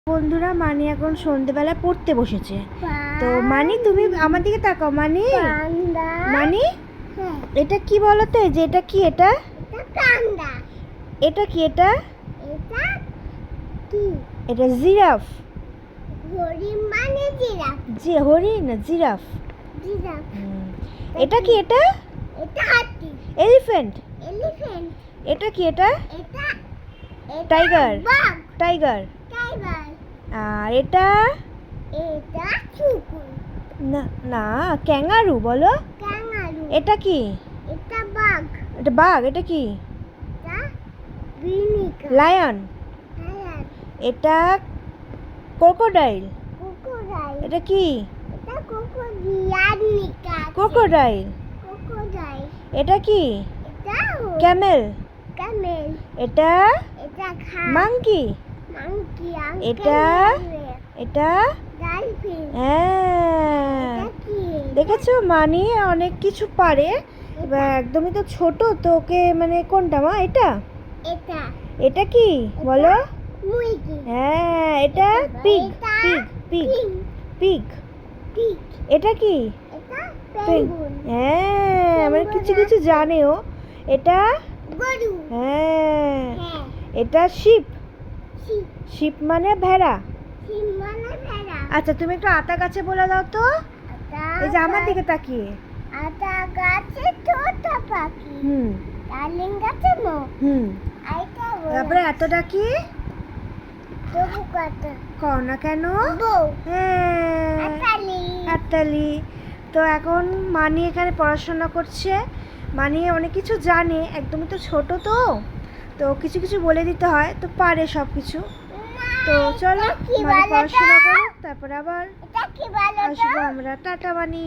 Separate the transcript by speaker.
Speaker 1: বন্ধুরা মানি এখন সন্ধ্যেবেলা পড়তে বসেছে। তো মানি তুমি আমার দিকে তাকাও। মানি মানি এটা কি বলো তো, যে এটা কি, এটা এটা কি, এটা এটা জিরাফ।
Speaker 2: হরিণ মানে জিরাফ।
Speaker 1: যে হরিণ না, জিরাফ।
Speaker 2: জিরাফ।
Speaker 1: এটা কি, এটা
Speaker 2: এটা হাতি।
Speaker 1: এলিফ্যান্ট।
Speaker 2: এলিফ্যান্ট।
Speaker 1: এটা কি, এটা
Speaker 2: এটা
Speaker 1: টাইগার।
Speaker 2: বাঘ।
Speaker 1: টাইগার।
Speaker 2: টাইগার।
Speaker 1: আর এটা
Speaker 2: এটা কুকুর।
Speaker 1: না না, ক্যাঙ্গারু বলো।
Speaker 2: ক্যাঙ্গারু।
Speaker 1: এটা কি?
Speaker 2: এটা বাঘ।
Speaker 1: এটা বাঘ। এটা কি?
Speaker 2: এটা বিনিকা।
Speaker 1: লায়ন।
Speaker 2: লায়ন।
Speaker 1: এটা ক্রোকোডাইল।
Speaker 2: ক্রোকোডাইল।
Speaker 1: এটা কি?
Speaker 2: এটা ক্রোকোডিয়ানিকা।
Speaker 1: ক্রোকোডাইল।
Speaker 2: ক্রোকোডাইল।
Speaker 1: এটা কি?
Speaker 2: এটা
Speaker 1: ক্যামেল।
Speaker 2: ক্যামেল।
Speaker 1: এটা
Speaker 2: এটা
Speaker 1: মাংকি।
Speaker 2: মাংকি।
Speaker 1: এটা এটা
Speaker 2: ডলফিন।
Speaker 1: হ্যাঁ,
Speaker 2: এটা কি?
Speaker 1: দেখেছো মানি অনেক কিছু পারে। এবার একদমই তো ছোট, তো ওকে মানে কোনটা মা? এটা
Speaker 2: এটা
Speaker 1: এটা কি বলো?
Speaker 2: মুরগি।
Speaker 1: হ্যাঁ, এটা pig. Pig pig pig.
Speaker 2: Pig.
Speaker 1: এটা কি?
Speaker 2: এটা
Speaker 1: পিগ।
Speaker 2: পেঙ্গুইন।
Speaker 1: হ্যাঁ, মানে কিছু কিছু জানেও। এটা
Speaker 2: গরু।
Speaker 1: হ্যাঁ,
Speaker 2: হ্যাঁ।
Speaker 1: এটা শিপ।
Speaker 2: শিপ।
Speaker 1: শিপ মানে ভেড়া।
Speaker 2: শিপ মানে ভেড়া।
Speaker 1: আচ্ছা, তুমি একটু আতা গাছে বলে দাও তো। এই যে আমার দিকে তাকিয়ে।
Speaker 2: আতা গাছে ছোট পাখি। ডালিম গাছে মো। আইটা
Speaker 1: তারপরে এতটা কি?
Speaker 2: তবু কথা
Speaker 1: কও না কেন?
Speaker 2: বউ।
Speaker 1: হ্যাঁ,
Speaker 2: আতালি।
Speaker 1: হাততালি। তো এখন মানি এখানে পড়াশোনা করছে। মানি অনেক কিছু জানে, একদমই তো ছোট, তো কিছু কিছু বলে দিতে হয়, তো পারে সব কিছু। তো চলো মানি পড়াশোনা করুক, তারপরে আবার
Speaker 2: এটা কি বলো তো?
Speaker 1: আসবো আমরা। টাটা মানি।